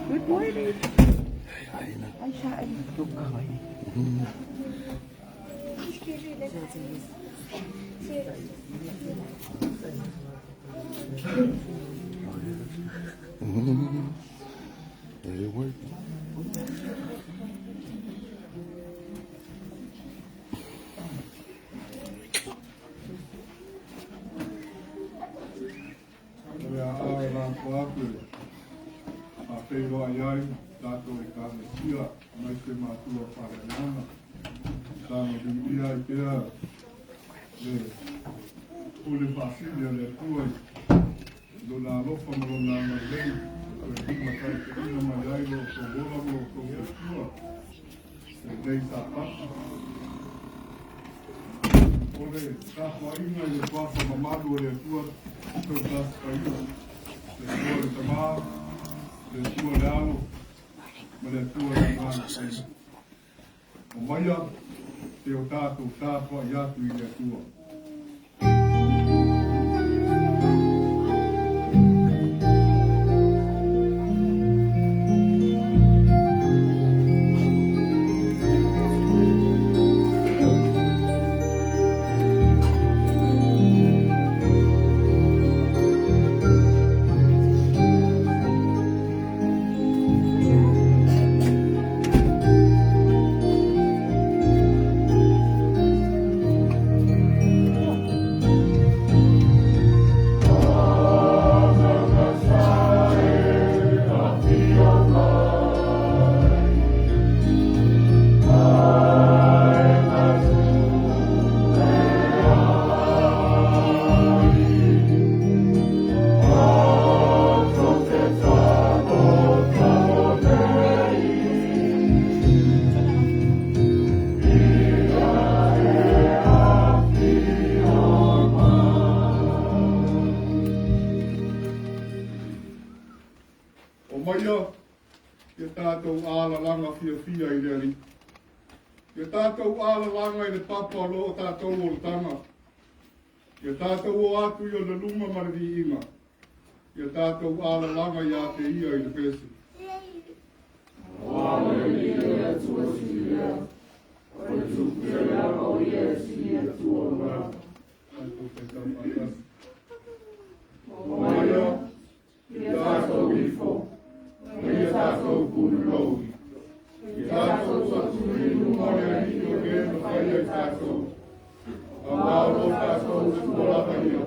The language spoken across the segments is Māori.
Good morning. Ay, siya ay itlog kaway. It worked. Fesoasoani, Fatu e CCCAS, mai te mātua whareana. Tāna dunia I pēr, le pule whasilia le tuai, do nā lofa maro nā marlei, le hima kai te ina mai ailo, ko rola mo, ko tua, le nei tā patu. Ole, tā whainga i le whasa mamaru le tua, ko tās kaia, le tua le tamā, le tua le alo, ma le tua le ngāna. O maia, te o tātou tātua I atu I le tua. Maia, ke tātou āla langa fia I reari. Ke tātou āla langa I le papa lo o tātou o le tanga. Ke tātou o atu I o le luma mariri inga. Ke tātou āla langa I a te ia I le pesi. Āle I le tua siria, o tuku te lako I e siria tua mara. Tātou te tāwhakas. Maia, ke tātou ifo. Ia tātou kuru lohi. Ia tātou saturi lumore I o rena whaia I tātou. A wāro tātou suola whaia.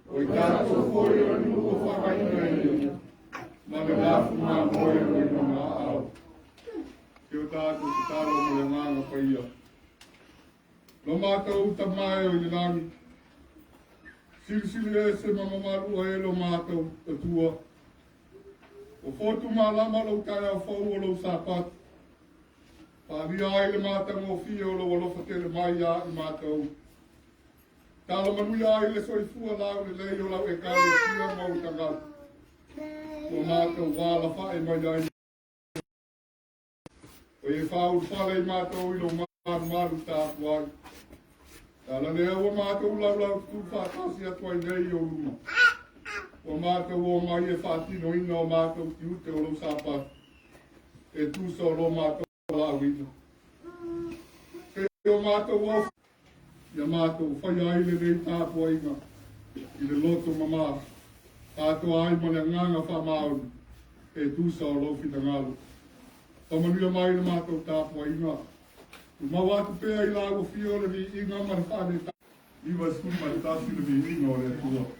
O I tātou whoi o nuko whakaina ia. Mana rāfu mā moe o I ngā ao. Ke o tātou te tāro mo le ngānga whaia. No mātou uta mai o I langi. Siri e se mamamaru a elo mātou a tua. O fotu malama lo kai au fau o lo sapat. Pāria ai le mātang o fia o lo alofa tele mai a I mātou. Tāla manui ai le soifua lau le lei o lau e kai o fia mau tangat. O mātou wāla whae mai ai. O e whau whale I mātou I lo maru tātu ai. Tāla lea o mātou lau tu whātasi atu ai nei o luma. O mātou o mai e whātino ina o mātou ki ute o lo sapa. E tūsa o lo mātou lau ina. o mātou au. Ia mātou whai aile nei tāpua inga. I le loto mama. Tātua ai mane nganga whamauri. E tūsa o lofi na ngalo. Pamanuia mai le mātou tāpua inga. Mawatu pēa i lago fio le vi inga mara whane tā. Iwa skuli mai tāsi le vi inga o le tua.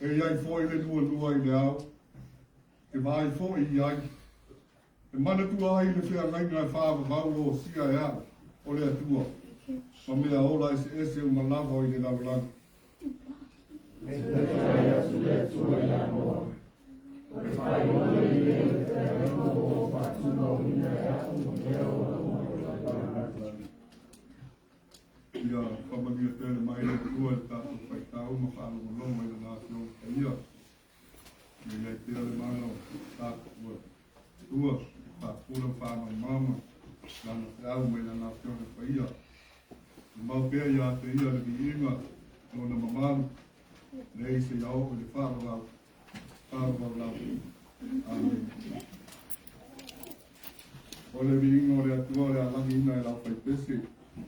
E iai fōi le lua i le au. E vai fōi i iai. E mana tua ai le feagaiga e whaavavau o sia e au. O le atua. Ma mea ola ese o malava o i le laulanga. Ia whamagia tēne mai le tua e tātou whaitau ma whaalongononga i le nātio ka ia. Me nei tea le mana o tātou tua, whaapura whānau mama, lana te au mai le nātio ka ia. Mau pēr ia te ia le viinga o na mamalu, nei se iau o le whārawau lau. Amen. O le viinga o le atua le alangi ina e lau pai pese,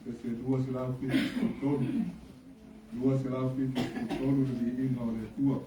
pese dua se lau whiti kutolu. Dua se lau whiti kutolu le viinga o le atua.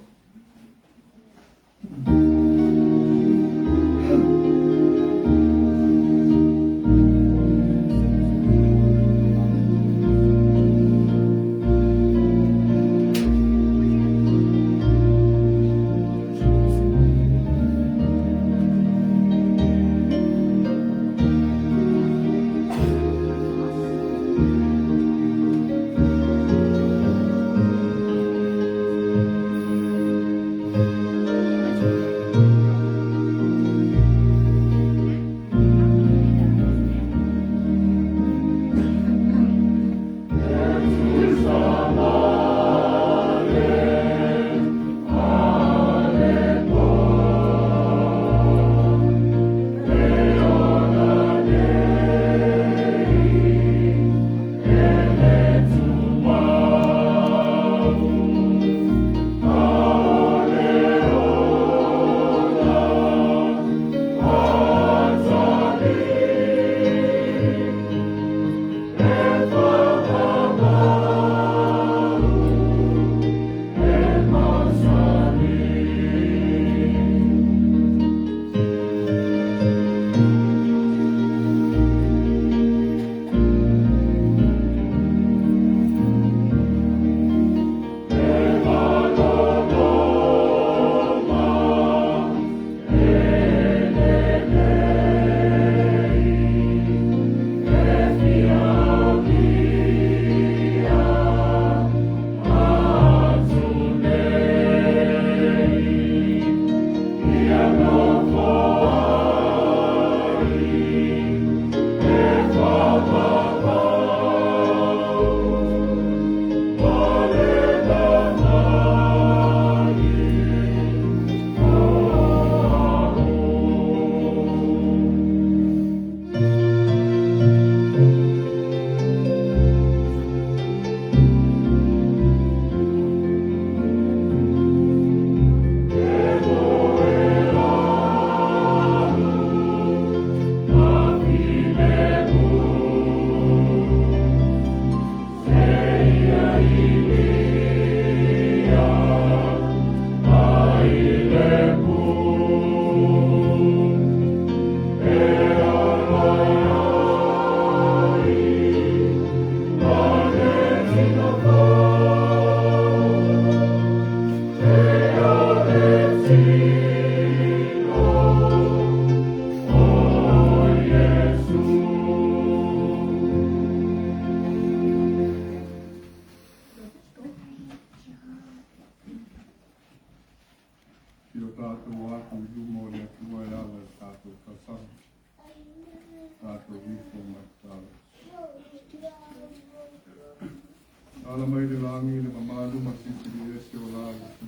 Ala mai le langi le mamalu ma CCCAS o la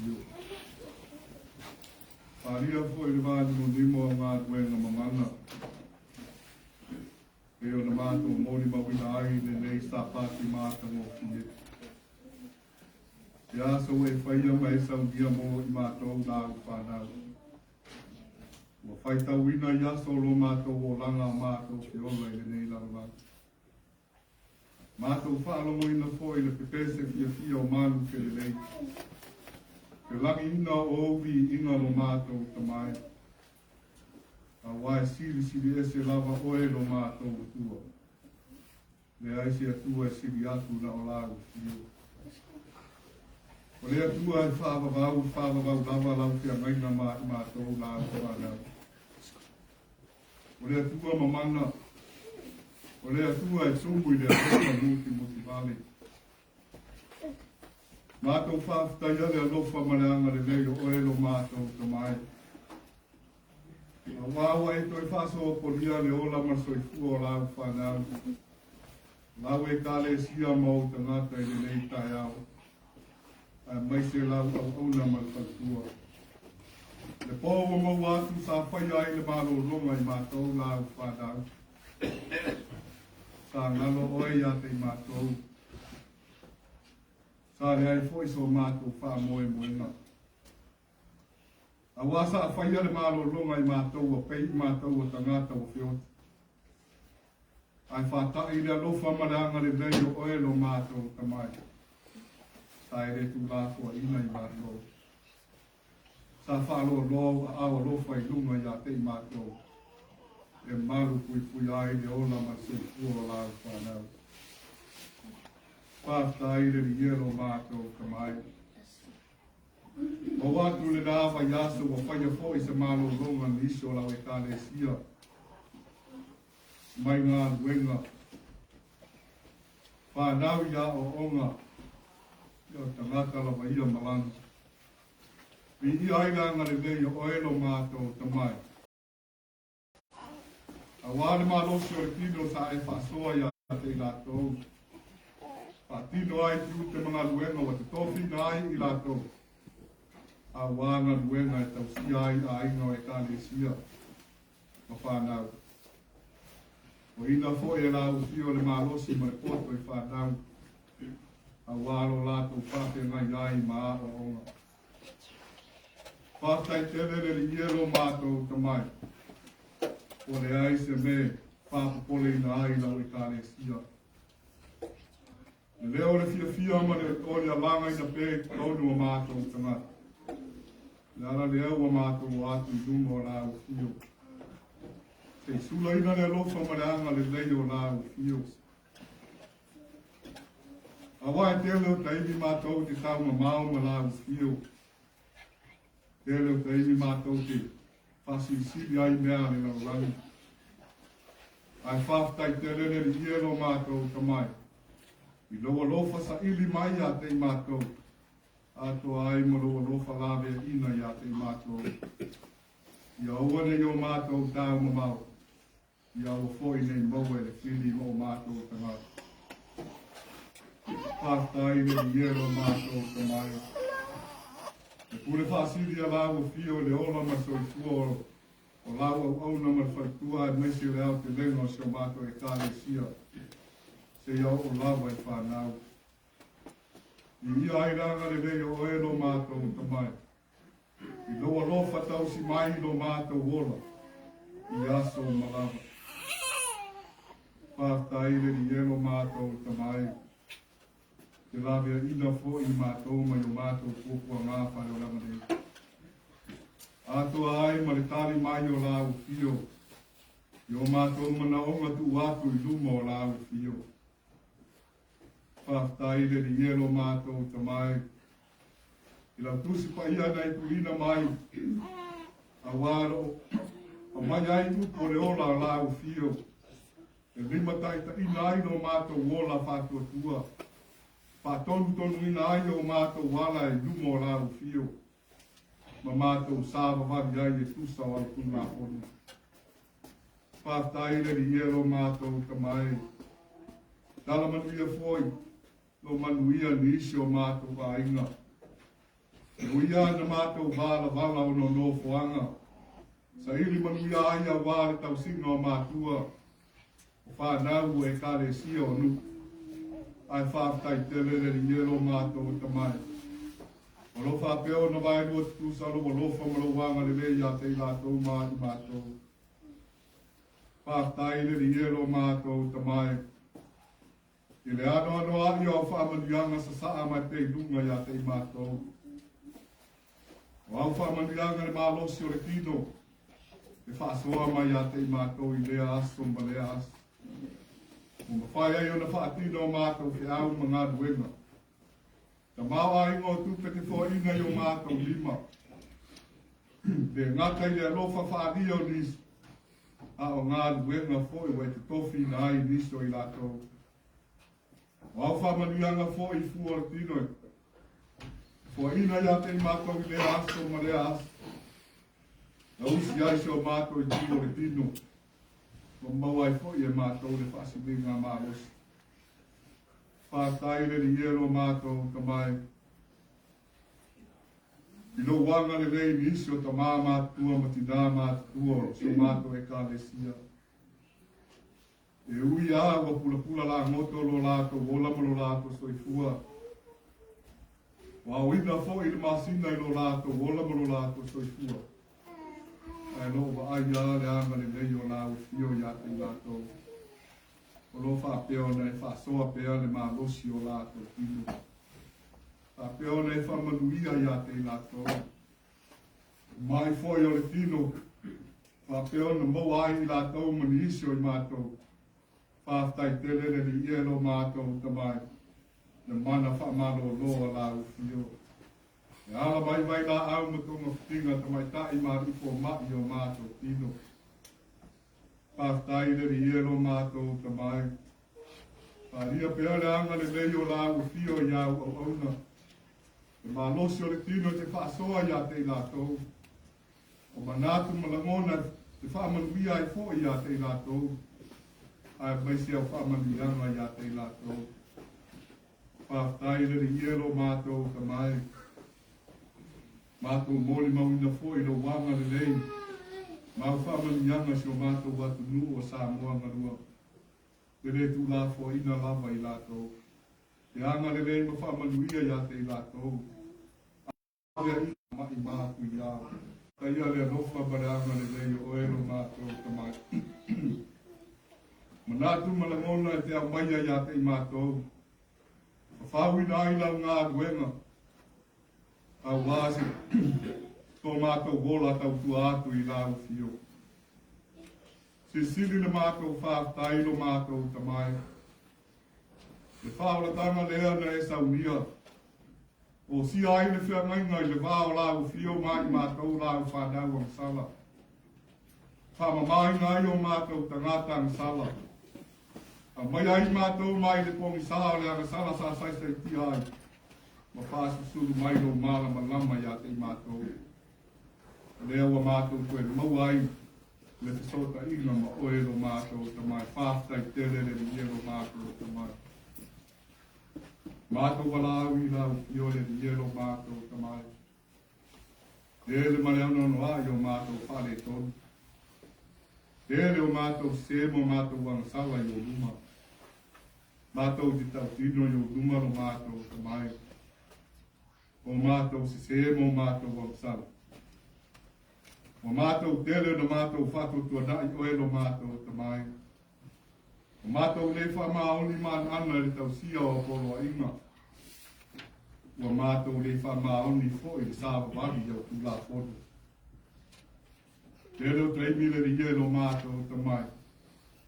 iu. Paria foi le vātu mo limo o ngā tuenga mamana. E o na mātu o mori mawina ai le nei sapati māta ngō fie. E aso e whaia mai sau dia mo i mātou nāu whanau. Ua whaita wina i aso lo mātou o langa o mātou ke ola i le nei laulanga. Mātou whaalomo ina fōi le pepese fia o manu ke le lei. Ke langi ina o ovi inga lo mātou tamai. A wai siri ese lava oe lo mātou utua. Le aisi atua siri atu na o lagu fio. O lea tua e whaavavau lava lau kia ngaina mātou la whanau. O lea tua mamana, o lea tua e sumbu i lea tua muti vale. Mātou whaaftaia lea lofa mareanga le leo oelo mātou tamai. A wawa e toi whaso polia le ola masoifua o lau whanau. Lau e kale sia mau tangata i le nei tai au. Mai se lau au auna mai whatua. Le pōwa mau atu sa whai ai le malo longa i mātou lau whanau. Sa ngalo oi a te mātou. Sa le ai fwoi so mātou wha moe moenga. A wasa a whai le malo longa i mātou a pei mātou a tangata o whiota. Ai whatai le alofa maranga le leio oelo mātou tamai. Sa ere tu lātua ina i mātou. Sa whalo lo a awa lofa i lunga i a te i mātou. E maru pui ai le ola ma se kua lau whanau. Whātai le iero mātou tamai. O watu le rāwa i aso wa whaia fo i se malo longa ni iso lau e kāle sia. Mai ngā luenga. Whanau ia o onga. Ia tangata la wa ia malanga. Mi i airanga le lei o oelo mātou tamai. A wāle mālosi o le tino sa e whasoa ia te i lātou. Whatino ai tu te mga luenga wa te tōwhina ai i lātou. A wāna luenga e tau si ai a inga e kāle sia. Ma whanau. O ina fo e lau fio le mālosi ma le poto i whanau. A wālo lātou whake ngai ai ma o onga. Whātai tele le iero mātou tamai. O le ai se me whāpapole ina ai lau e kāle sia. Le leo le fia ma le o le alanga ina pē kaunu o mātou tangata. Le ara le au o mātou o atu i dunga o lau fio. Te sula ina le lofa ma le anga le lei o lau fio. A wai te leo taimi mātou te tau ma mau ma lau fio. Te leo taimi mātou te whasi siri ai mea le lau rangi. Ai whaftai te lele li iero mātou tamai. I loa lofa sa ili mai a te mātou. Ato ai mo loa lofa lawe ina i a te mātou. Ia uane i o mātou tau ma mau. Ia o foi nei maue le whili mo mātou tamai. Whaftai le iero mātou tamai. E pure whasiri a lau o fio le ola ma soifua o lau au auna ma whaitua e mesi le au te lengo se o mātou e kāle sia. Se iau o lawa e whanau. I ia airanga le rei o ero mātou tamai. I loa lofa tau si mai no mātou ola. I aso malawa. Whaftai le i ero mātou tamai. Te lawea ina fo i mātou mai o mātou kōkua ngā whare o lama nei. Atua ai ma le tari mai o lau fio. I o mātou mana onga tu atu i luma o lau fio. Whaftai le i ero mātou tamai. I lau tusi pa ia nei tuina mai. A wāro. A mai ai upo le ola o lau fio. E lima taita ina ai no mātou ola whātua tua. Whātonu tonu ina ai o mātou wala e lumo o lau fio. Ma mātou sāwa wari ai e tusa o alpuna honu. Whātai le i ero mātou tamai. Tala manuia foi. No manuia ni isi o mātou wāinga. E uia na mātou wala wala o no foanga. Sa ili manuia ai a wāre tau sino o mātua. O whānau e kāre sia o nuku. Ai whātai tele le i ero mātou tamai. O lo whāpeo na vai lua tusa lo o lofa ma lo wanga le lei a te i lātou mātou. Whātai le i ero mātou tamai. I le ano ari o whaamanuianga sa saa mai te i lunga i a te i mātou. O au whaamanuianga le mālosi o le kino. E whaasoa mai a te i mātou i lea aso ma lea aso. O ma whai ai o na whaatino o mātou ke au mga duenga. Ta mawa ingo tupe te fo ina yo mātou lima. Te ngata i le alofa whaaria o nis. A o ngā luenga fo i wai te tofi na ai niso i lātou. Wau whamanianga fo i fuara tino. Fo ina ia te mātou i lea aso ma lea aso. Na usi ai se o mātou i tino le tino. Ko mawai fo i e mātou le whasilinga māosi. Whātai le ni ero mātou ka mai. I lo wanga le rei ni isi o ta mātua ma tina mātua o so mātou e ka lesia. E ui a wa pula pula la ngoto lo lātou, wola mo lo lātou so i fua. Wa uina fo i le masina i lo lātou, wola mo lo lātou so i fua. Ai lo wa ai a le anga le rei o lau fio i ata i lātou. O lo whapeo nei whasoa pea le mālosi o lātou tino. Whapeo nei whamanuia i ate i lātou. Mai foi o le tino. Whapeo na mau ai i lātou mani isi o i mātou. Whaftai tele le li ielo mātou tamai. Na mana whamano loa lau fio. E ala mai mai la au matonga whitinga tamai tai marifo mai o mātou tino. Whaftai le li ielo mātou tamai. Wharia pea le anga le lei o lau fio i au au auna. E malosi o le tino te whaasoa i ate i lātou. O manatu malangona te whaamanuia i fo i ate i lātou. Ai maisi au whaamanuianga i ate i lātou. Whaftai le li ielo mātou tamai. Mātou moli mauina fo i lo wanga le lei. Mau whaamanuianga si o mātou watu nu o Samoa ngarua. Te le tu la fo ina lava i lātou. Te anga le lei ma whaamanuia i ate i lātou. Area i mai mātu i au. Ta ia le rofa bare anga le lei o ero mātou tamai. Manatu malangona e te au maia i ate i mātou. Whawina ai lau ngā ruenga. Au wāsi. Tō mātou wola tau tua atu i lau fio. Se sili le mātou whātai lo mātou tamai. Le whāoratanga lea na e saunia. O si ai le whiangainga i le vāo lau fio mai mātou lau whanau ang sala. Whamamai ngai o mātou tangata ang sala. A mai ai mātou mai le pongi sāo le anga sala sa saisa i ti ai. Ma whāsu suru mai lo mālama lama i ate i mātou. Lea wa mātou koe mau ai le fesota ina ma oe lo mātou tamai whāftai tere le ni lo mātou tamai. Mātou wala au i lau i ole ni lo mātou tamai. Lele maleanoanua'i o mātou whale tonu. Lele o mātou semo mātou wangasawa i o luma. Mātou di tau tino i o luma lo mātou tamai. O mātou se semo mātou wangasawa. O mātou tele na mātou Fatu tuanai oe lo mātou tamai. O mātou le whamaoni man ana le tau sia o polo a inga. O mātou le whamaoni fo i le sāwa wari au tula fono. Tele o treimile li e lo mātou tamai.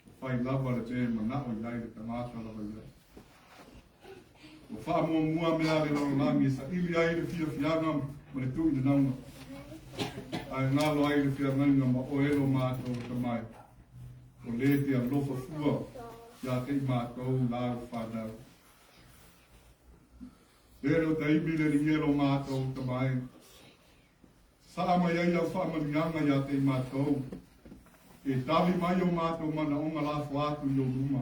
O whai lava le te manao i lai le tangata lava i lai. O whamua mua mea le laulangi sa ili ai le fia fianga ma le tui le naunga. Ai ngalo ai le whianganga ma o elo mātou tamai. O le te alofa fua, ia te i mātou lau whanau. Lero te ibile ni elo mātou tamai. Sa mai ai au whamanianga ia te i mātou. E tawi mai o mātou mana onga la whaatu i o luma.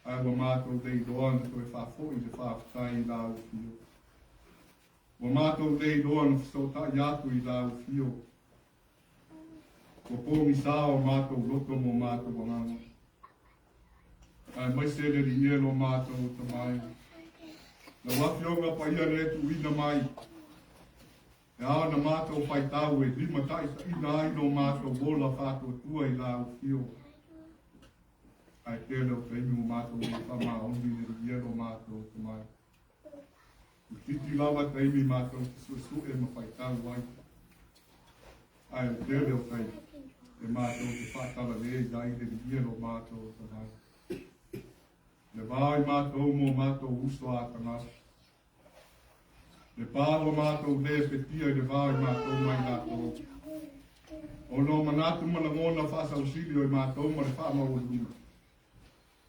Ai wa mātou dei doana koe whafo i le whaftai lau fio. Wa mātou dei doa na whisota i atu i lau fio. Wa pōmi sāo mātou roto mo mātou wanganga. Ai mai sele ri ielo mātou tamai. Na wafionga pa ia retu ina mai. E ao na mātou whai tau e lima taisa ina ai no mātou wola whātua tua i lau fio. Ai tēleo peimi o mātou i whama ondi ri ielo mātou tamai. Titi lava taimi mātou ki suesu e mawhaitau wai. Ai o tere o kai. E mātou ki whātala le iai le ielo mātou tamai. Le vāi mātou mo mātou uso ātanga. Le pāua mātou le petia i le vāo i mātou mai lātou. O no manatu malangona whaasau sili o i mātou ma le wha maurunga.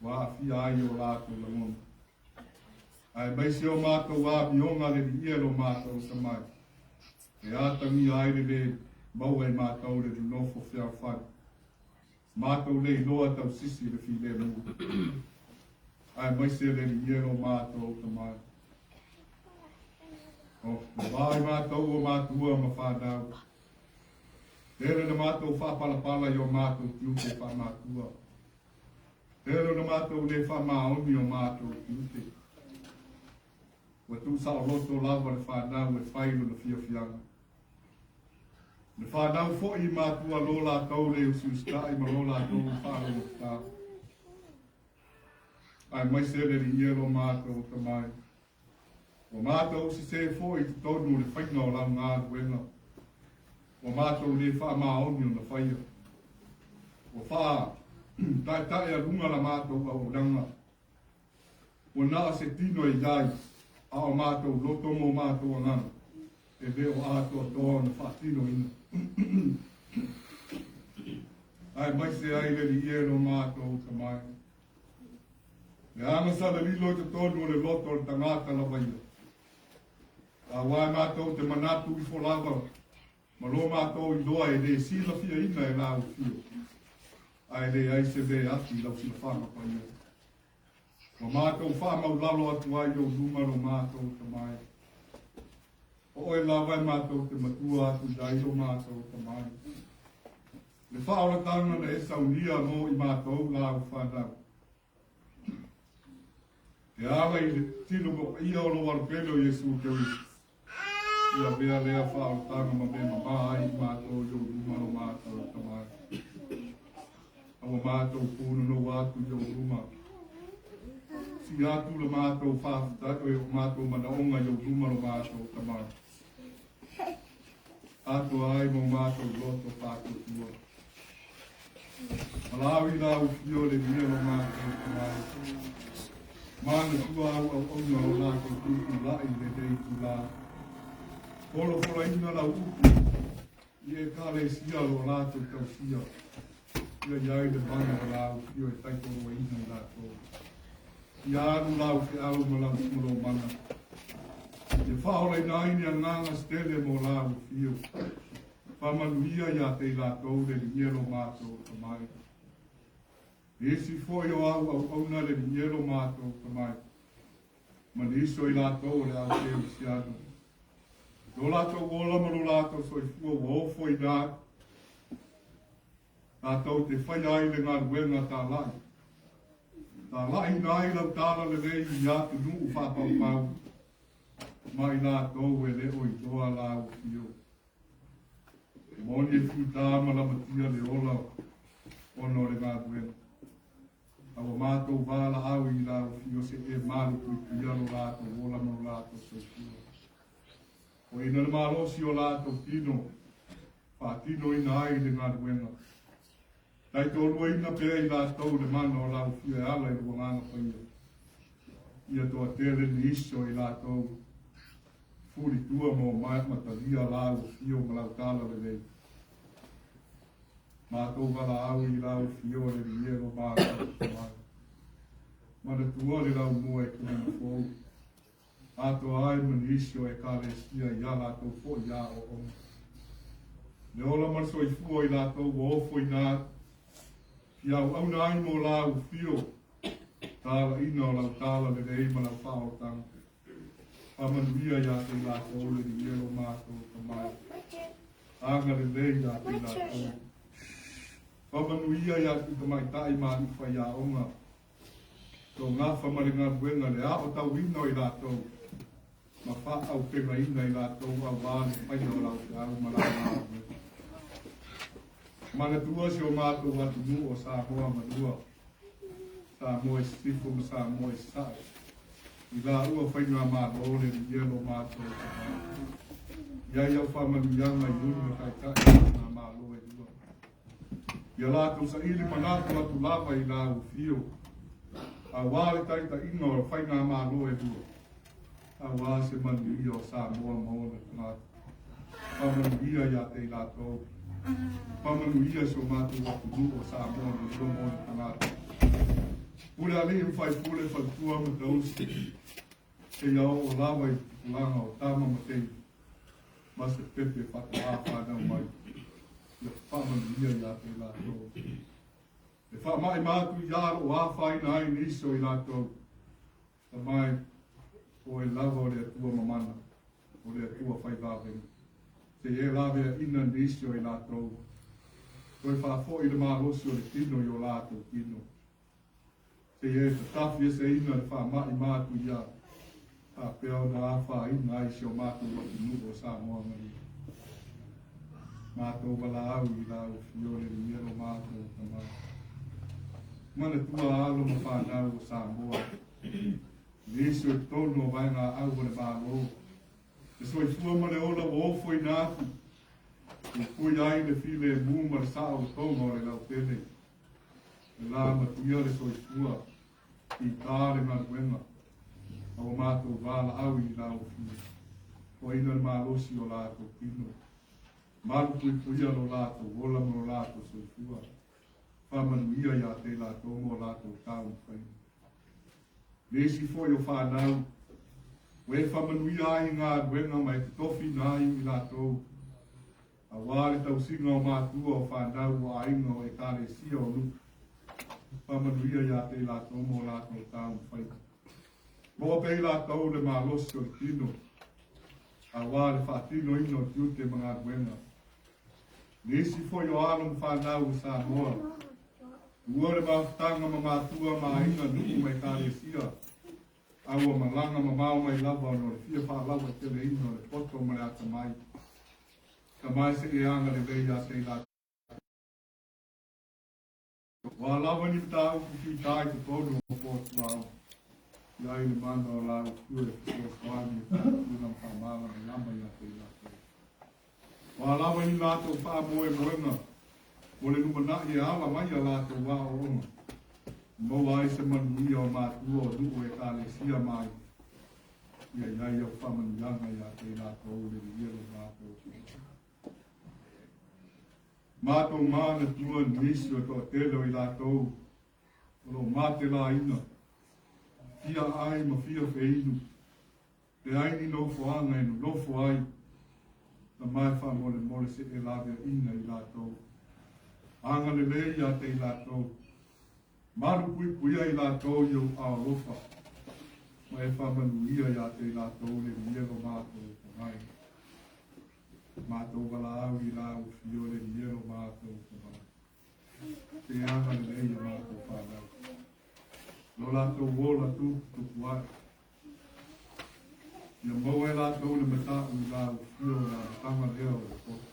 Wā fia ai o lātou langona. Ai maisi o mātou wā bionga le di ielo mātou samai. E ātangi ai le mau ai mātou le di nofo whia whai. Mātou le loa tau sisi le fi le mungu. Ai maisi le di ielo mātou samai. O vai mātou o mātua ma whānau. Tere na mātou whapalapala i o mātou tiute wha mātua. Tere na mātou le wha maoni o mātou tiute. Wa tu sa o loto lava le whanau e whailu na whiawhianga. Le whanau fo i mātua lola tau le usiustai ma lola tau whālo o tā. Ai mai se le ri iero mātou tamai. O mātou si se fo i tonu le whainga o lau ngā ruenga. O mātou le wha maoni o na whaia. O wha tai a runga la mātou au ranga. O nā se tino e iai. A o mātou loto mo mātou angana. E veo ātou toa na whaatino ina. Ai mai se ai le li iero mātou tamai. Le anga le lilo te tonu le loto le tangata la waia. A wai mātou te manatu i wholava. Ma lo mātou i doa e le sila fia ina e lau fio. Ai le ai se le ati lau sila whanga paia. O mātou whamau lalo atu ai o numero mātou tamai. O e lawai mātou te matua atu dai o mātou tamai. Le whaoratanga na e saunia mo i mātou lau whanau. Te awa i le tino mo ia o lo warupelo Jesu te ui. Ia bea lea whaoratanga ma bema mai i mātou i o numero mātou tamai. Awa mātou pūna no atu i o numero. Si atu le mātou whāwhata o mātou manaonga i o numero mātou tamai. Atu ai mo mātou loto whātou tua. Malawi lau fio le mielo mātou tamai. Mana tua au onga o lātou tuku lai le dei tu la. Polo pola ina lau uku. I e kāle sia lo lātou tau sia. Ia iai le bana o lau fio e taikoro wa ina lātou. Ia aru lau ke aru ma lau smuro mana. Te whaolai naini a nganga stele mo lau fio. Whamanuia ia te lātou le niero mātou tamai. Esi foi o au auna le niero mātou tamai. Maniso i lātou le au te usiano. Do lātou ola maro lātou soi fua o foi nā. Lātou te whai ai le ngā ruenga tā lai. Tā lai nai lau tāra le rei i atu nuu whapau pau. Mai lātou e le oi toa lau fio. Moni e whitāma la matia le ola ono le ngā ruenga. Awa mātou wāla au i lau fio se e maru kui piano lātou ola maro lātou soi fio. O ina le mālosi o lātou tino. Whātino ina ai le ngā ruenga. Tai tō rua ina pēr i lātou le mana o lau fio e ala i rua ngāna paia. Ia tō tere ni iso i lātou. Furi tua mo mai matalia lau fio ma lau tāla le rei. Mātou wala au i lau fio le riero mātou tamai. Mana tua le lau mua e kuna fōu. Ato ai mani iso e kāre sia i a lātou fō i a o o. Le ola marso i fua i lātou o ofo i nā. Ki au au nai mo lau fio. Tāla ina o lau tāla le rei ma lau whao tanga. Pamanuia ia te lātou le riero mātou tamai. Anga le rei ia te lātou. Pamanuia ia te tamai tai māni whai a onga. Tō ngā whamaringa ruenga le a o tau ino i lātou. Ma wha au penga ina i lātou au wāne whai o lau te au ma lau mātou. Mana tua si o mātou watu mu o Samoa Manua. Samoa Sifo ma Samoa Sai. I la ua whainga mātou le rielo mātou. Iai au whamanu ianga i unu kai kai nā mālo e ua. Ia lātou sa ili manatu atu lava i la u fio. A wāle taita inga o whainga mālo e ua. Awa se manuia o Samoa mo na tangata. Pamanuia ia te lātou. Pamanuia so mātou wa kudu o Samoa na so mo na tangata. Pura ali whai pule whatua ma tausi. Te iau o lawa i langa o tama ma te masa pepe whata hāwhanau mai. Ia pamanuia ia te lātou. E whamai mātu i aro o āwhaina ai niso i lātou. Ta mai o e lava o le atua mamana, o le atua whaivawenga. Te e lawe a ina nisio i lātou. Koe whafo i le mārosi o le tino i o lātou tino. Te e te tawhi e se ina le whamai mātu ia. A peo na awha ina ai si o mātou wa tinu o Samoa ngari. Mātou wala au i lau fiore ni mero mātou tamā. Mana tua alo ma whanau o Samoa. Nisio e tono o vainga au o le mālo. E so i fua ma le ola o ofo i nātu. E pui ai le file e mūma le sao o tonga o le lau tele. E la ma tuia le so i fua. I tāre ngā ruenga. A o mātou wala au i lau fia. O ina le mālosi o lātou tino. Maru pui puia lo lātou, ola mo lātou so i fua. Whamanuia ia te lātou mo lātou tāu whaina. Nesi foi o whanau. O e whamanuia ai ngā ruenga mai te tofi nai i lātou. A wāre tau singa o mātua o whanau o ainga o e kāre sia o luku. Whamanuia ia te lātou mo lātou tāu whaina. Mo pei lātou le mālosi o le tino. A wāre whaatino ino tiute mga ruenga. Nesi foi o alo whanau o Samoa. Ua le mawhtanga ma mātua ma inga nuku mai kāre sia. Aua malanga ma mau mai lava no le fia whaalawa te le ino le poto ma le ata mai. Ka mai se e anga le vei a te la. Wa lawa ni tāu ku ki tāi te tonu o pōtu au. Iai le mana o lau kue Fesoasoani e tātuna whamala me lama i a te la. Wa lawa ni lātou wha moe moenga. O le numana i ala mai a lātou wā o onga. Mo ai se manuia o mātua o nuku e kāle sia mai. Ia iai au whamanianga i a te lātou le rielo mātou. Mātou māna tua nisi o tō telo i lātou. O lo māte la ina. Fia ai ma fia feinu. Te aini no fuanga inu no fuai. Ta mai wha mole se e lawe ina i lātou. Anga le lei a te lātou. Maru pui puia i lātou i au arofa. Ma e whamanuia i a te lātou le mielo mātou o mai. Mātou wala au i lau fio le mielo mātou o mai. Te anga le lei a mātou whanau. Lo lātou wola tuku ai. Ia mau e lātou le matau i lau fio la tanga leo le koto.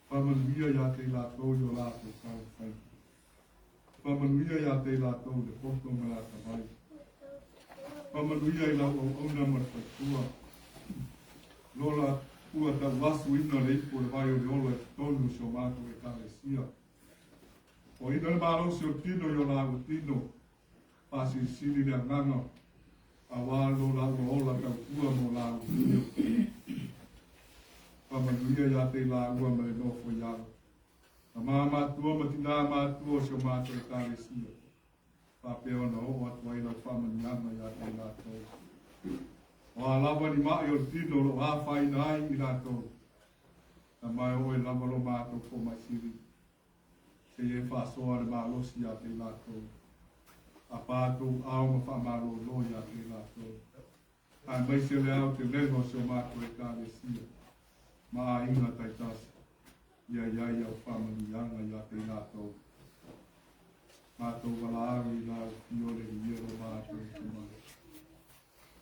Whamanuia ia te lātou i o lātou kau whai. Whamanuia ia te lātou le poto me lāta vai. Whamanuia i lau au auna marwhaitua. Lola ua ta wasu ina le ipo le vai o le ola e tonu si o mātou e kāre sia. O ina le mārosi o tino i o lau tino. Pasi sili le anganga. A wālo lau o ola tau tua mo lau tino. Whamanuia ia te la ua mai nofo i alo. A mātua ma tina mātua si o mātua e kāre sia. Whapeo na o atu ai lau whamanianga ia te lātou. O a lawa ni mai o tino lo hawhai nai i lātou. Na mai o e lawa lo mātou ko mai siri. Se e whasoa le mālosi ia te lātou. A pātou au ma whamaro lo ia te lātou. A mai se le au te leno si o mātua e kāre sia. Ma inga tai tasi. Ia iai au whamanianga ia te lātou. Mātou wala awi i lau fiore i iero mātou i kumare.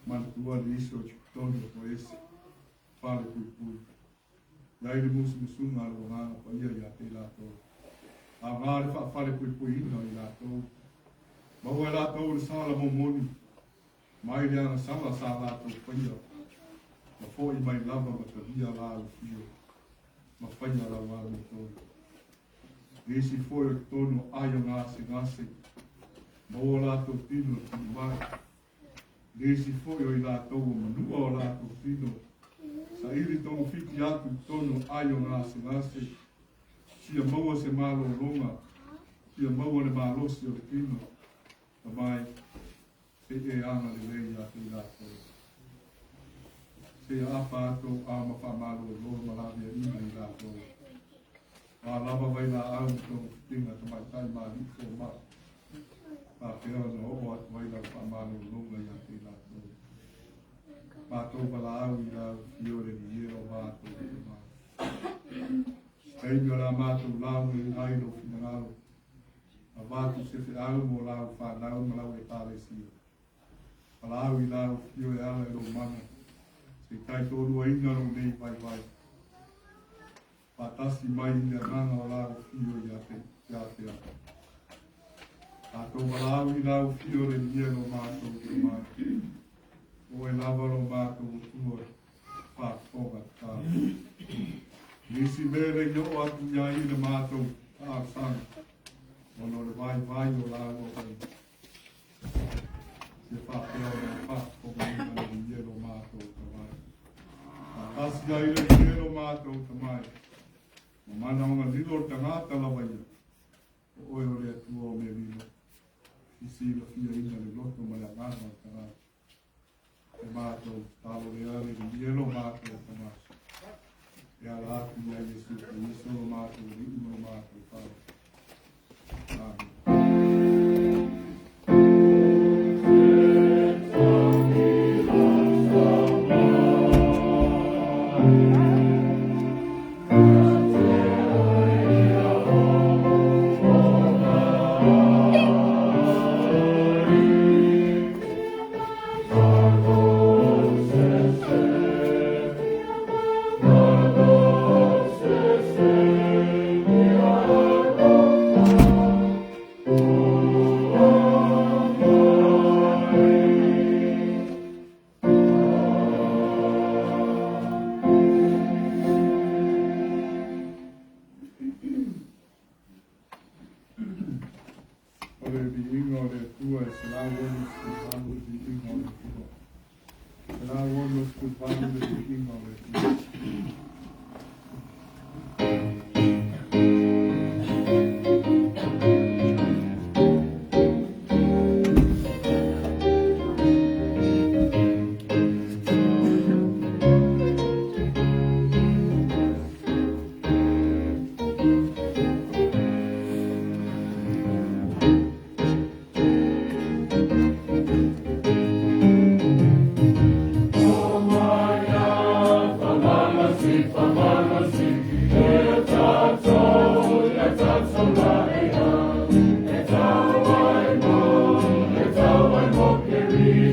Mantua li iso chikutoni o ese. Whare pui pui. Iai le musu musunga alo ngana pa ia te lātou. A ngāre whare pui pui ina i lātou. Mau e lātou le sala momoni. Mai le ana sala sa lātou whaia. Ma fo i mai lava ma ta via la o fio. Ma whaia la wāme tōi. Nesi fo i tono aia ngase ngase. Ma o lātou tino tini mai. Nesi fo yo I lātou o manua o lātou tino. Sa iri tongo whiti atu tono aio ngase ngase. Sia maua se malo longa. Sia maua le malosi o le tino. Tamai, se e anga le lei atu I lātou. Se apa ato ama whamalo o loro malawi a ina I lātou. Wa lava vai la au tongo tinga tamai tai mali ko ma. Pa pēo no o atu vai la whamalo o longa I atu I lātou. Mātou pala au I lau fiore ni iero mātou I mātou. Hei mi ora mātou lau I airo finangalo. A mātou se te au mo lau whanau ma lau e tāle sia. Pala au I lau fiore ala e ro mana. Se tai tōru a inga ro nei vai vai. Patasi mai I nganga o lau fiore I ate ate. Mātou pala au I lau fiore ni iero mātou I mātou. O e lavaro mātou o tua whākonga tā. Nisi mere yo atu ia I le mātou tā sanga. Ono le vai vai o lau o kai. Se whāpea o le whākonga I le iero mātou tamai. Tātasi ai le iero mātou tamai. O mana o ngā lilo tangata lawa ia. O oe o le atua o me lilo. Isi la fia ina le loto mai a ngana o tangata. E mātou, tālo le ale, le ielo mātou tamasi. E ala atu ia Jesu, e Jesu o mātou, e imo o mātou, tālo. Amen. Dia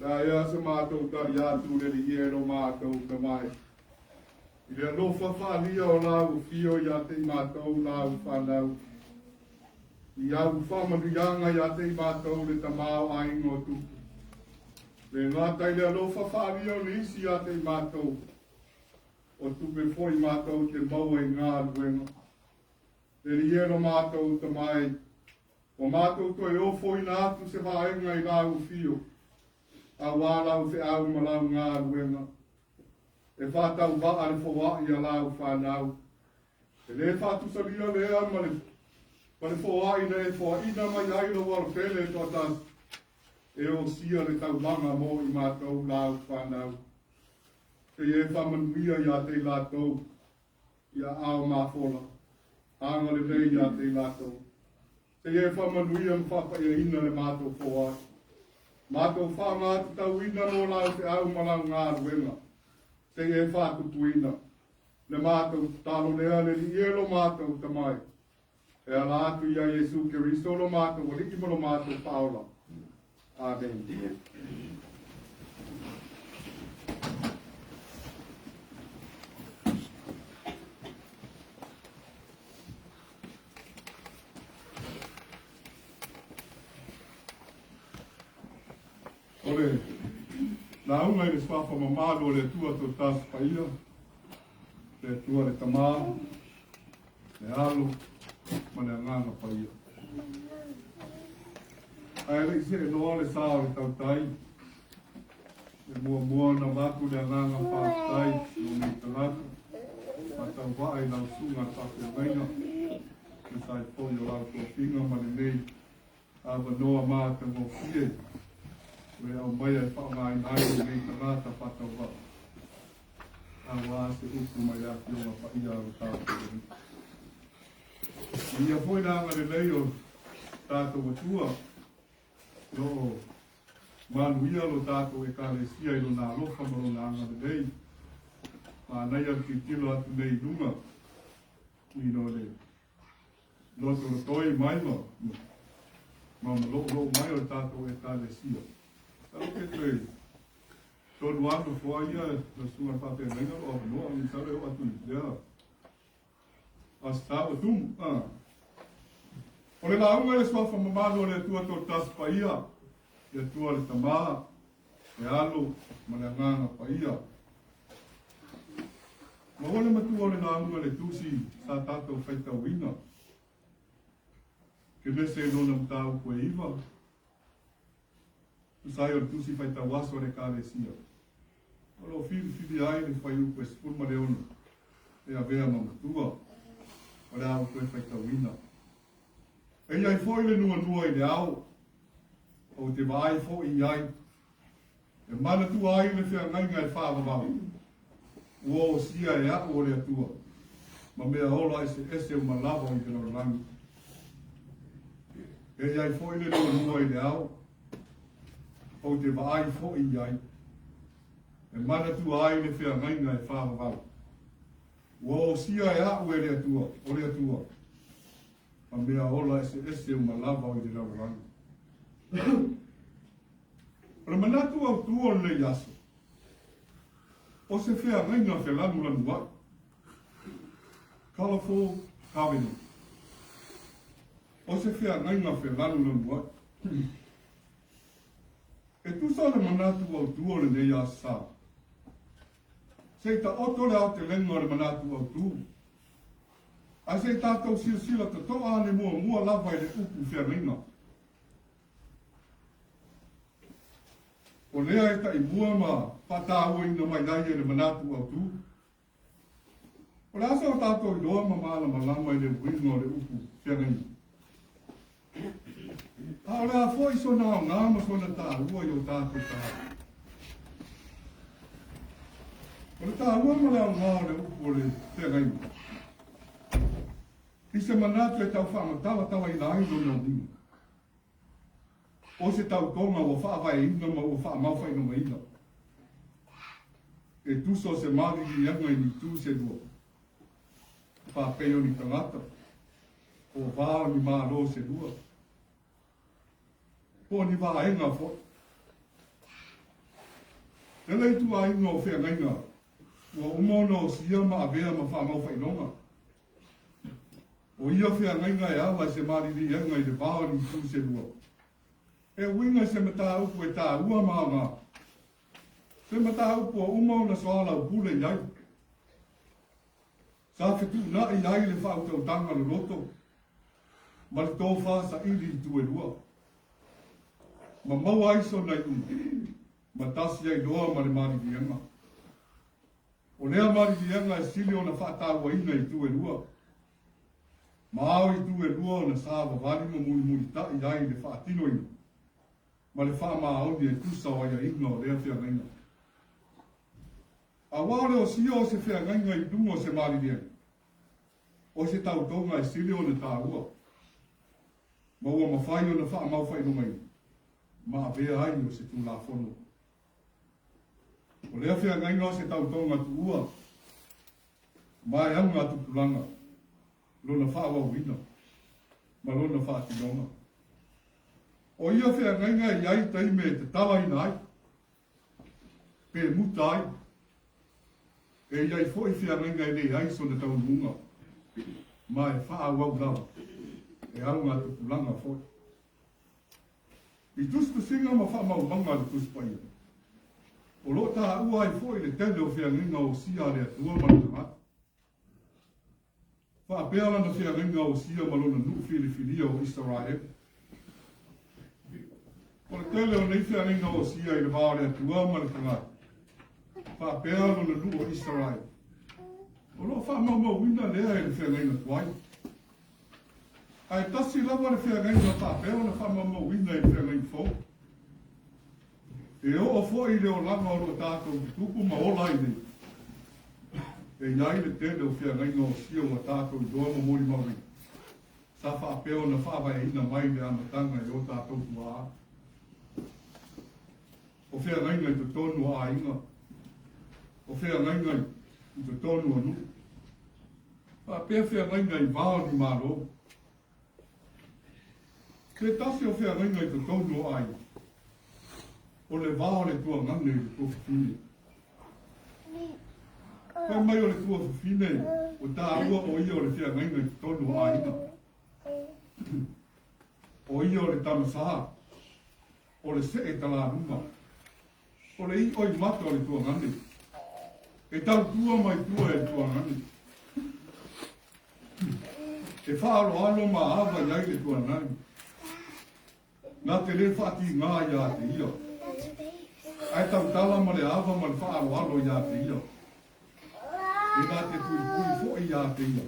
La ia se mātou tari atu le li e no mātou te mai. I le no whawhalia o lau fio i a te mātou lau whanau. I au whamarianga i a te mātou le tamau a ingo tu. Le ngātai le no whawhalia o nisi a te mātou. O tupe foi mātou te maua i ngā ruenga. Le li e no mātou te mai. O mātou toi o foi nā atu se whaenga i lau fio. A wālau te au malau ngā ruenga. E whātau waa le whawa i a lau whanau. E le whātu saria lea ma le whawa i ne e whawa ina mai aira waro pele to tas. E o sia le tau manga mo i mātou lau whanau. Te e whamanuia i a te lātou. I a ao māwhola. Anga le nei i a te lātou. Te e whamanuia mwhapa i a ina le mātou whawa. Mātou whanga atu tau ina no lau te au malau ngā ruenga. Te e whātutuina. Le mātou talo lea le li elo mātou tamai. E ala atu ia Jesu Keristo lo mātou o liki mo mātou paola. Amen. Ole, nā unga i le swafa mamalo le tua to tas paia, le tua le tamā, le alo, ma le nganga paia. Ai le se e noa le sāo le tautai, le mua na watu le nganga whātai, no mi talatu, ma tau wae lau sunga tāke waina, le sai poi o lau tō pinga ma le nei, awa noa māta ngō fie, we au mai e whaongai nai o nei tarata whatau wa. A wā se uku mai a ki o ma whaia o tātou. Ia poi nanga le lei o tātou atua, no manuia lo tātou e kāle sia i lo nā lofa maro nanga le lei. Ma nei au ki tilo atu nei nunga, i no le loto lo toi mai ma, ma lo mai o tātou e kāle sia. Tau ke tue, tonu anu fua ia, na sunga whape menga o noa, ni sare o atu i lea. As tau atum, o le la unga e swafa mamano le tua to tas pa ia, le tua le tamā, le alo, ma le nganga pa ia. Ma ole matua le la unga le tusi, sa tātou whaita wina. Ke mese nona mtau koe iwa, sai o tusi fai ta waso le kāre sia. Olo whiri ai le whai upo e spurma le ono. E a vea mamatua. O le au koe fai ta wina. E iai fo le nua i le au. O te vai fo i ai. E mana tu ai le whea ngainga e whaava wau. Ua o sia e ako o le atua. Ma mea ola ese o malawa i te rangi. E iai fo le nua i le au. O te vaai fo i ai. E mana tu ai le whea ngainga e whaha wau. Ua o sia e au e le atua, o le atua. A mea ola ese o malawa i te raurangi. Ora manatu au tua le yaso. O se whea ngainga felanulanua'i. Colourful covenant. O se whea ngainga felanulanua'i. E tu sa le manatu au tua le nei asa. Se ta oto le au te lenga le manatu au tu. A se tātou sila ta toa ane mua lava i le upu whea ringa. O lea e ta i mua ma whataua ina mai nai e le manatu au tu. O le asa o tātou i loa ma maala ma lama i le winga o le upu whiangai. A o le a fo i so nao ngā ma so na tā ua i o tātou tā. O le tā ua ma leo ngā o le upu o le whiangai. I se manatu e tau whaamatawa tawa i la aido na winga. O se tau tonga o whaawai ina ma o whaamawhai no maina. E tuso se mari ni anga i ni tu se dua. Whapeo ni tangata. O vāo ni mālo se dua. Po ni vāenga fo. Tela i tu a inga o whea ngainga. Ua umona o sia ma avea ma whaamawhai nonga. O ia whea ngainga e awa se mari ni anga i le vāo ni tu se dua. E winga se mata upu e tā ua maanga. Se mata upu o umau na soala o pule iai. Sa whetu na i ai le whau tau tanga le roto. Ma le tō whasa iri i tu e rua. Ma mau aiso nei u. Ma tasi ai doa ma le mari vianga. O lea mari vianga e sili o na whataua ina i tu e rua. Ma au i tu e rua o na sāwa wari mo mui mui ta i ai le whaatino ina. Ma le wha maa auni e tusa o ia igno o lea whia ngainga. A wāre o sia o se whia ngainga i dungo se mari lia. O se tau tonga e sili o na tā ua. Ma ua mawhai o na wha mau whai no mai. Ma a vea ai o se tū la whono. O lea whia ngainga o se tau tonga tu ua. Ma e anga tu pulanga. Lona wha wa wina. Ma lona wha atinonga. O ia whea ngainga i ai taime te tawa i nai. Pe muta ai. E iai fo i whea ngainga i nei ai so na tau munga. Ma e wha wau lawa. E aunga te pulanga fo. I tustu singa ma wha mau manga le tuspai. O lo tā ua ai fo i le tele o whea ngainga o sia le atua manutanga. Wha apeala na whea ngainga o sia malona nu fili o Israel. O le tele o nei whea ngainga o sia i le vāre atua manutanga. Wha apeala na nu o Israel. O lo wha mau wina lea i le whea ngainga tuai. Ai tasi lava le whea ngainga wha apeala na wha mau wina i le whea ngainga fo. E o fo i leo langa o lo tātou ki tuku ma ola i nei. E iai le tele o whea ngainga o sia o tātou i doa ma mori mauri. Sa wha apeo na wha vai ina mai le amatanga i o tātou tua. O whea ngainga i to tonu a inga. O whea ngainga i to tonu anu. Wha apea whea ngainga i vāo ni mālo. Ke tasi o whea ngainga i to tonu a inga. O le vāo le tua ngane i le tua whiwhine. Pai mai o le tua whiwhine, o tā ua o ia o le whea ngainga i tonu a ina. O ia o le tamasaha, o le se e tala runga. O le i oi mata o le tua ngane. E tau tua mai tua e tua ngane. E whaalo alo ma awa iai le tua ngane. Nā te le whati ngā ia te ia. Ai tau tala ma le awa ma le whaaro alo ia te ia. E nā te pui fo ia te ia.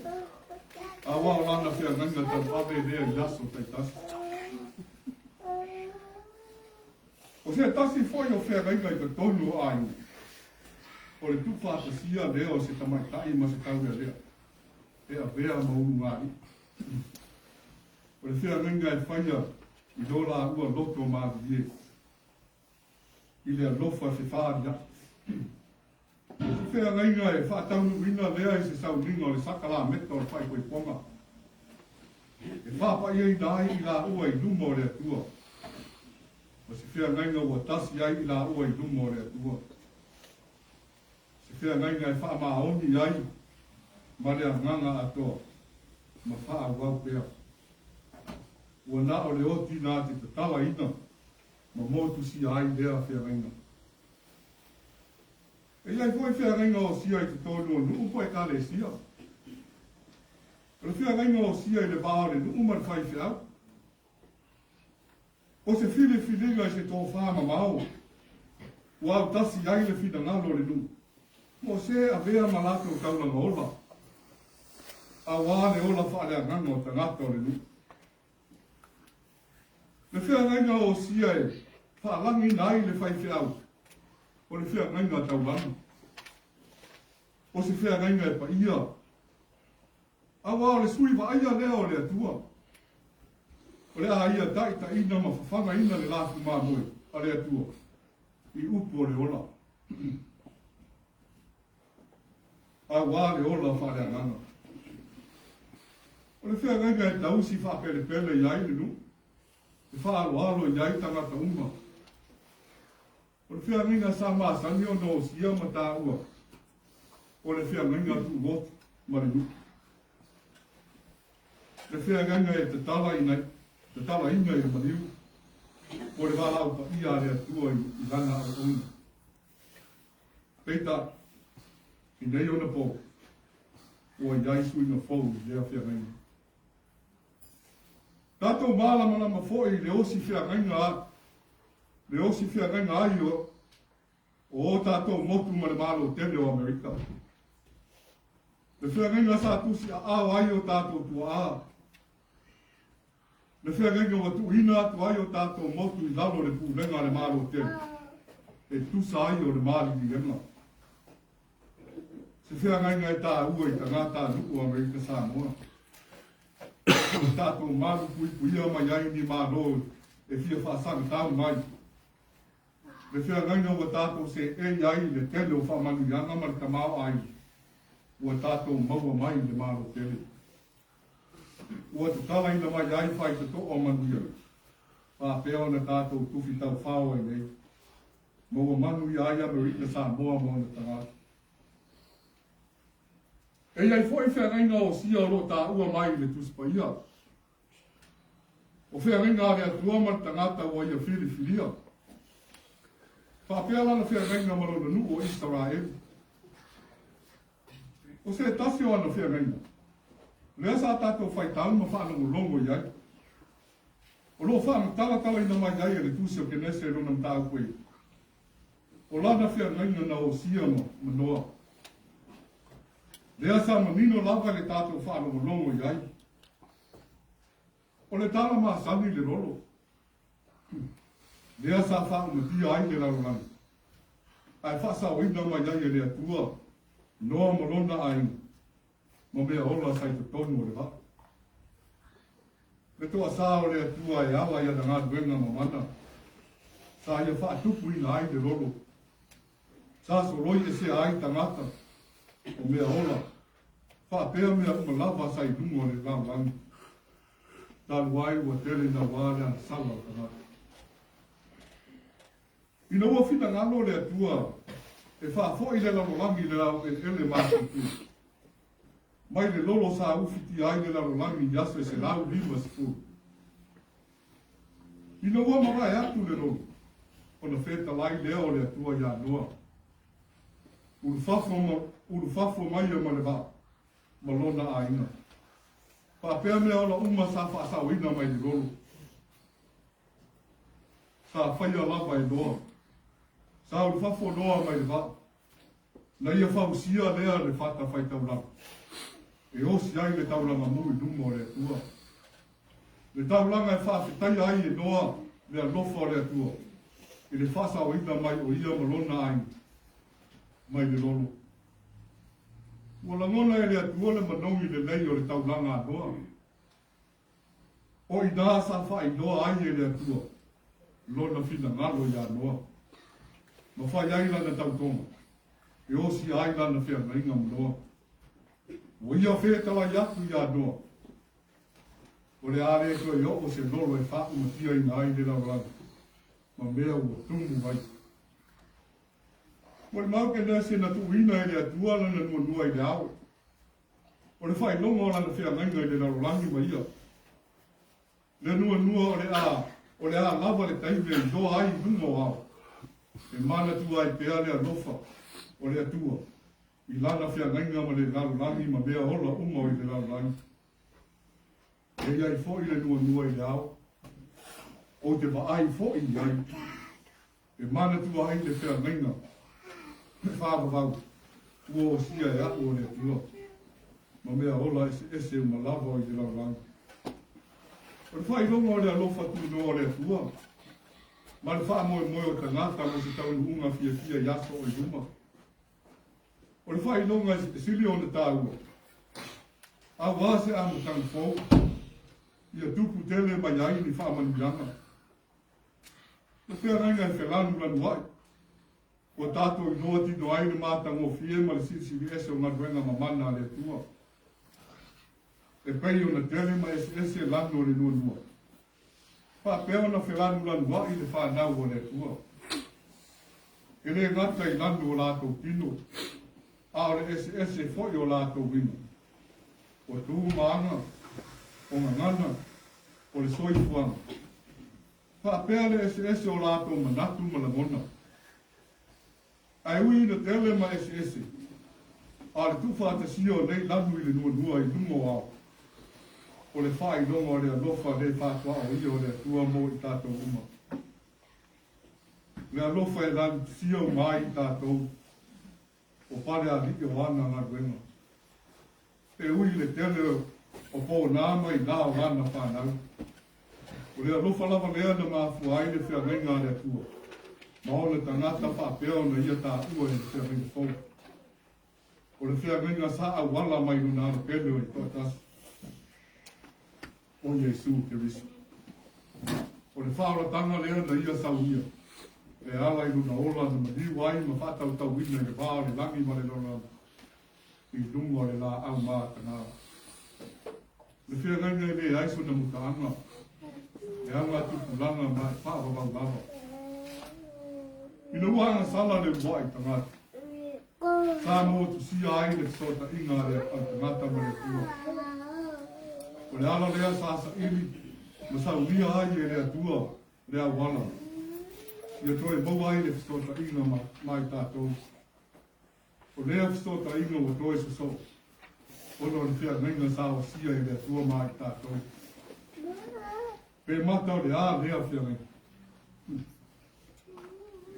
A wao lana whea nganga tau awe rea i aso tai tasi. O se tasi fo i o whea nganga i te tonu ai. O le tupata sia lea o se tamaitai ma se tau rea. E a vea ma unu ngāi. O le whea nganga e whaia i dola ua loto maa vie. I lea lofa se whaaria. Se whea ngainga e whaataunu wina lea i se sauninga o le sakala meta o le whai koe ponga. E whapa ia i nai i la ua i luma o le atua. O se whea ngainga ua tasi ai i la ua i luma o le atua. Se whea ngainga e wha maoni ai ma le nganga atoa. Ma wha wau pea. Ua na o le oti nā te tatala ina. Ma motu si ai lea whea ngainga. E iai koe whea ngainga o sia i te tonu o nuu koe ka le sia. O le whea ngainga o sia i le vāo le nuu man whai whiau. O se while whilinga i se tō whāma mau. Ua tasi ai le fina ngalo le nu. Mo se a vea malato kaula ngola. A wā le ola wha lea nganga o tangata o le nu. Le whea ngainga o sia e, wha langi nai le whai whiau. O le whea ngainga tau lanu. O se whea ngainga e pa ia. A wā o le sui wa aia lea o le atua. O le a ia tai ta ina ma whawhanga ina le lafu mā moe, a le atua. I upu o le ola. A wā le ola wha lea nganga. O le whea ngainga e tausi wha pele pele iai le nu. E wha alo alo iai tangata uma. O le whea ngainga sa maa sani o no sia ma tā ua. O le whea ngainga tu gotu ma le nu. Le whea ngainga e te tala inai. Te tala inga i mariu. O le wala au pa ia le atua i lana o una. Peita, i nei ona po. O i ai suinga fau i lea whea ngainga. Tātou mālama ma fōi le osi whea ngainga a. Le osi whea ngainga ai o tātou motu ma le mālo tele o Amerika. Le whea ngainga sa tusi a au ai o tātou tua a. Le whea ngainga wa tu ina atu ai o tātou motu i lalo le pūlenga le mālo tele. E tusa ai o le māli ni lenga. Se whea ngainga e tā ua i tangata nuku o Amerika Samoa. Tātou mālu pui ia mai ai ni mālo e fia whaasanga tāu mai. Le whea ngainga wa tātou se e ai le tele o whamanu ianga ma le kamau ai. Ua tātou maua mai le mālo tele. Ua te tala ina mai ai whai te to o manu ia. Whapea na tātou tuwhi tau whao ai nei. Maua manu ia ai Amerika Samoa mo na tangata. E iai fwoi whea ngainga o sia o ta ua mai le tuspa ia. O whea ngainga le atua man tangata ua ia whiriwhiria. Whapea lana whea ngainga marona nu o Israel. O se tasi o ana whea ngainga. Lea sa tātou whai tau ma whanongo longo iai. O lo whanong tala ina mai iai le tusi o kenese rona mtau koe. O lana whea ngainga na o sia ma noa. Lea sa manino lava le tātou whanongo longo iai. O le tala maa sani le rolo. Lea sa whanongo tia ai le larolani. Ai whasa o ina mai iai le atua. Noa malona ai. Ma mea ola sai te tonu o le wa. Le toa sa o le atua e awa ia na ngā duenga mamana. Sa ia whaatupu ina ai le rolo. Sa soroi e se ai tangata. O mea ola. Whapea mea umalava sai dungo le laulangi. Tālu ai ua tele na wāre ana sala o tangata. Ina ua whina ngalo le atua. E whaafoi le laulangi le lau e ele mātutu. Mai le lolo sa ufiti ai le laulangi yase se lau lima se fu. Ina ua mawai atu le lolo. Ona wheta lai leo le atua ia noa. Uru fafo mai ma le wā. Malona a ina. Whapea mea ola uma sa whaasau ina mai le rolo. Sa whaia lava e loa. Sa uru fafo loa mai le wā. Na ia whausia lea le whata whai tauranga. E osi ai le tauranga mui numo le atua. Le tauranga e whawhetai ai e noa le alofa le atua. E le whasau ina mai o ia malona a ina. Mai le rolo. Ua langona e le atua le manongi le lei o le taulanga aloa. O i nā sa whai noa ai e le atua. Lona whina ngalo i anoa. Ma whai ai lana tautonga. E osi ai lana whea ngainga manoa. O ia whea tala i atu i anoa. O le are koe i o se lolo e whatu matia i nai le lauranga. Ma mea ua tumu vai. O le mau ke nese na tuina e le atua lana nua i le au. O le whai longa o lana whea ngainga i le larolangi ma ia. Le nua o le a lava le taive i doa ai nunga o au. E mana tua ai pea le alofa o le atua. I lana whea ngainga ma le larolangi ma mea ola uma o i le larolangi. E iai fo i le nua i le au. O te wa ai fo i ai. E mana tua hai le feagaiga. Whāwawau. Ua o sia e aku o le tua. Ma mea ola ese uma lava o i te lauranga. O le whailonga o le alofa tu no o le tua. Ma le wha moe moe o tangata mo se tau unga fia yaso o i luma. O le whailonga e sili o le tāua. A wase a mutang fau. Ia tupu tele mai ai ni wha manuianga. Le feagaiga e felanulanua'i. O tātou i noa tino ai ni mātango fie ma le CCCAS o ngā ruenga mamana le tua. E pei o na tele ma ese lano le nua. Whapea na felanulanua'i le whanau o le tua. E le ngata i lano o lātou tino. A o le ese foi o lātou wina. O tū maanga, o ngangana, o le soifuanga. Whapea le ese o lātou manatu malangona. Ai ui na tele ma ese. A le tuwha te sio nei lanu i le nua i lungo au. O le whai longa o le alofa le whātua o ia o le tua mo i tātou uma. Le alofa e lan sio mai i tātou. O pare a li o ana ngā ruenga. E ui le tele o po nāma i nā o ana whanau. O le alofa lava lea na mafu ai le feagaiga le tua. Ma o le tangata whapeo na ia tā ua e le feagaiga fau. O le feagaiga sa a wala mai nuna ana pele o i tōtas. O Jesu Kirisu. O le whaaratanga lea na ia sau ia. E ala i nuna ola na madiu ai ma whatau tau wina i le pāo le langi ma le lorana. I lungo le la au maa tanara. Le feagaiga e le aiso na mutaanga. E anga tupulanga ma e whaavavau lava. Ina wanga sala le wai tangata. Sa mo tu si ai le sota inga le tangata ma le tua. O le ala lea sa ili, ma sa ulia ai e lea tua, lea wala. Ia toi mau ai le sota inga mai tātou. O lea sota inga o toi se so. Ono le feagaiga sa o sia e lea tua mai tātou. Pe mata o le a lea feagaiga.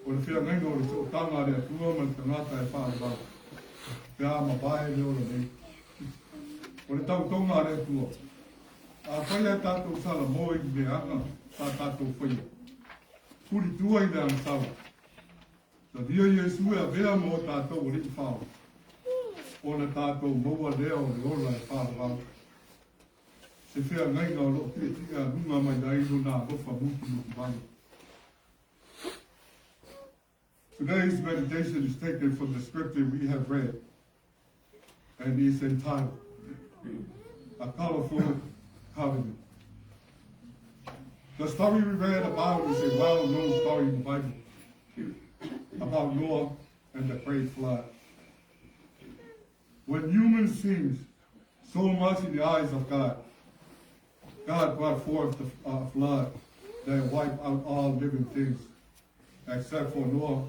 O le feagaiga o le so'otanga le atua ma le tangata e whaarabau. Pe a mabae le ola nei. O le tautonga le atua. A whaia tātou sala moi i me anga sa tātou whaia. Puri tua i le ang sala. Sa dia Jesu e a vea mo tātou o le i whao. O le tātou maua lea o le ola e whaarabau. Se feagaiga o lo tia lunga mai dailo nā lofa muki muki mai. Today's meditation is taken from the scripture we have read, and is entitled, A Colorful Covenant. The story we read about is a well-known story in the Bible, about Noah and the great flood. When human sins so much in the eyes of God, God brought forth a flood that wiped out all living things, except for Noah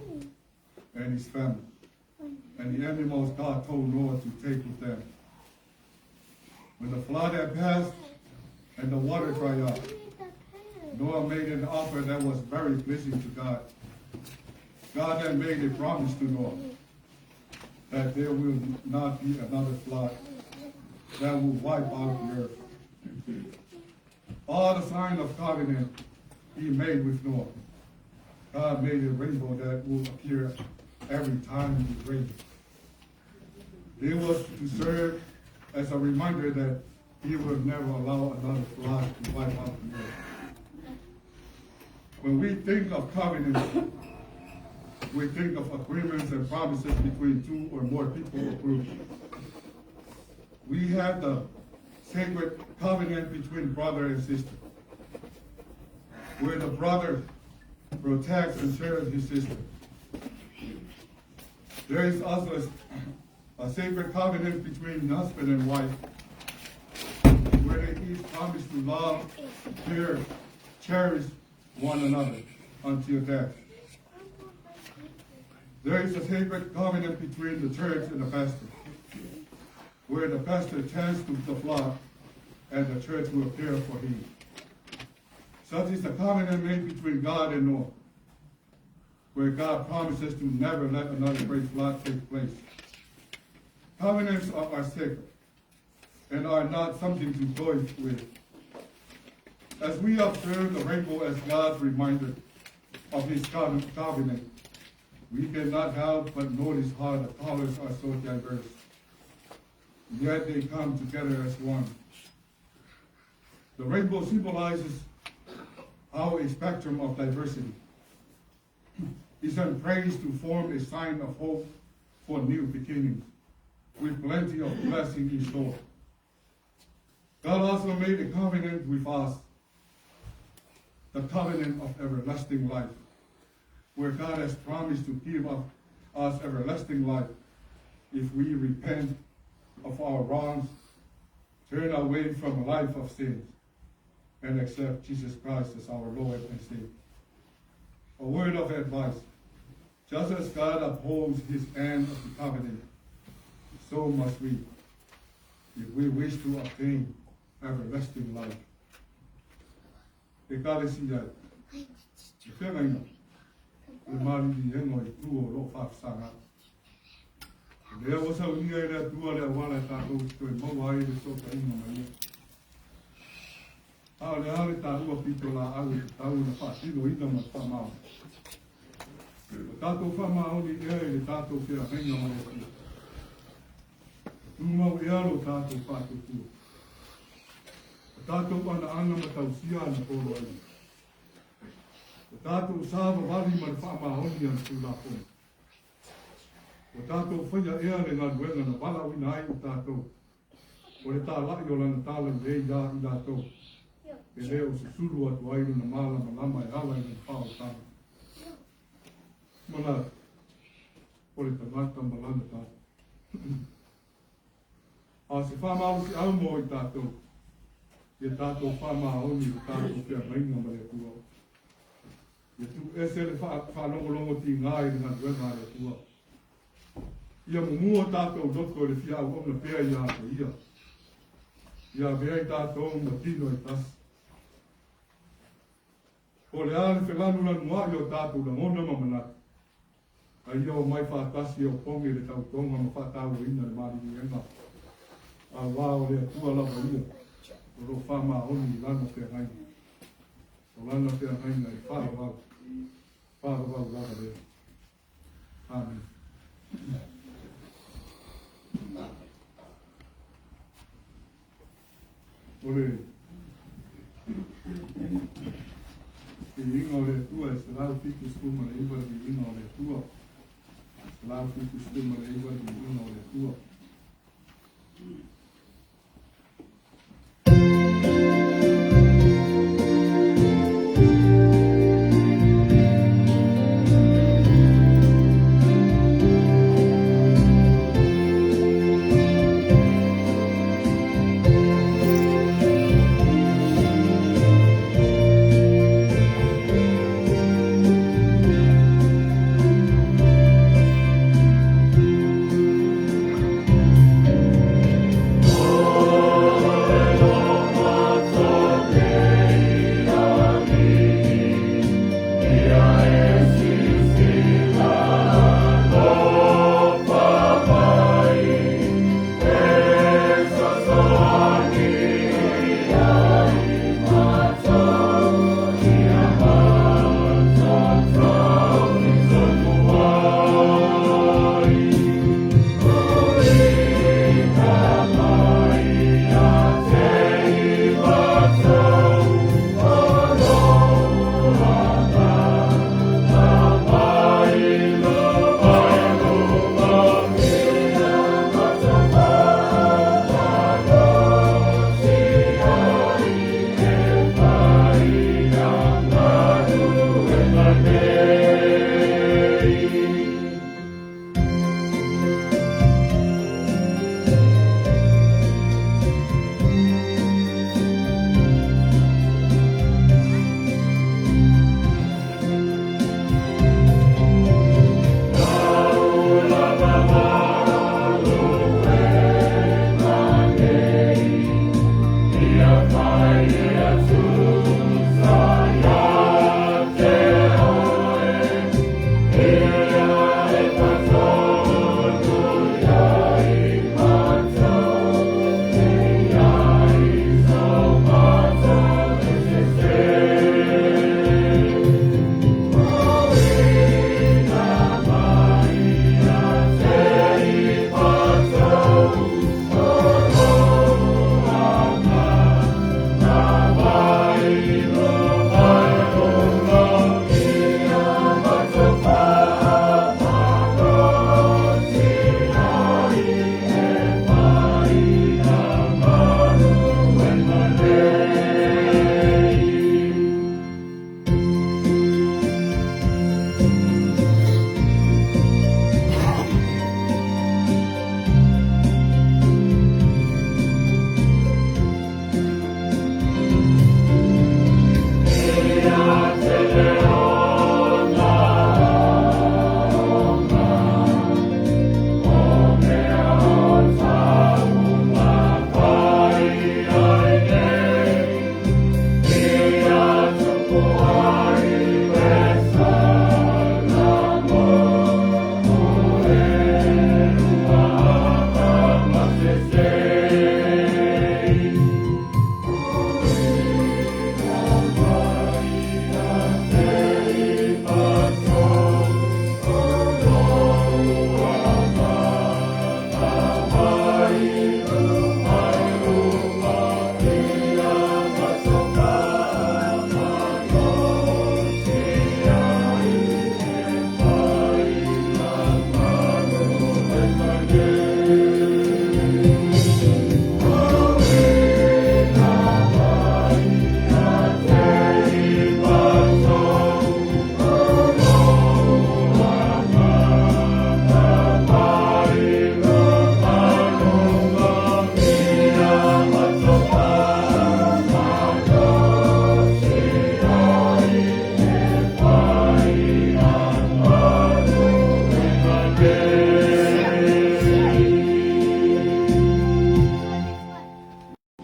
and his family. And the animals God told Noah to take with them. When the flood had passed and the water dried up, Noah made an offer that was very pleasing to God. God then made a promise to Noah that there will not be another flood that will wipe out the earth. All the sign of covenant he made with Noah. God made a rainbow that will appear every time it rains. It was to serve as a reminder that he will never allow another flood to wipe out the earth. When we think of covenant, we think of agreements and promises between two or more people or groups. We have the sacred covenant between brother and sister, where the brother protects and shares his sister. There is also a sacred covenant between husband and wife, where they each promise to love, care, cherish one another until death. There is a sacred covenant between the church and the pastor, where the pastor tends to the flock and the church will care for him. Such is the covenant made between God and Noah. where God promises to never let another great flood take place. Covenants are sacred and are not something to toy with. As we observe the rainbow as God's reminder of his covenant, we cannot help but notice how the colors are so diverse. Yet they come together as one. The rainbow symbolizes how a spectrum of diversity is praised to form a sign of hope for new beginnings, with plenty of blessing in store. God also made a covenant with us, the covenant of everlasting life, where God has promised to give us everlasting life if we repent of our wrongs, turn away from a life of sins, and accept Jesus Christ as our Lord and Savior. A word of advice: just as God upholds his end of the covenant, so must we, if we wish to obtain everlasting life. Feagaiga, feagaiga, mali di hengo I tuo lo whafsanga. Lea wasa unia e rea tua lea wala tātou koe maua e le soka inga mai. Hao le hale tātua pito la au e tau na whaatino ina ma whamao. O tātou whamao ni ea e le tātou whia henga mai e tua. Tumau e alo tātou whātou tua. O tātou ana anga ma tau sia na koro ai. O tātou sāwa wali ma le whamao ni an tu la pona. O tātou whaia ea le ngā nuenga na wala wina ai o tātou. O le tā lai o lana tāla le ia I tātou. E leo se suru atu airu na māla ma lama e ala I na whao tāna. Mana, o le tangata ma lana tātou. A se whamao si au mo I tātou. E tātou whamao ni o tātou kia mainga ma le tua. E tu e se le whanongolongo ti ngā I ngā nuenga le tua. Ia mumua tātou doko le whia au omna pēa ia ko ia. Ia vea I tātou ma tino I tas. O le ale felanulanua'i o tātou la ngona mamanaki. A ia o mai whātasi o pongi le tautonga ma whātau ina le mariri enga. A wāo le atua lava ia. O ro whama oni I lana pēa haini. O lana pēa haini I whārawau. Whārawau lava lea. Amen. Ore, e inga o le tua e se lau fiku skuma le iwa di inga o le tua. Se lau fiku skuma le iwa di inga o le tua.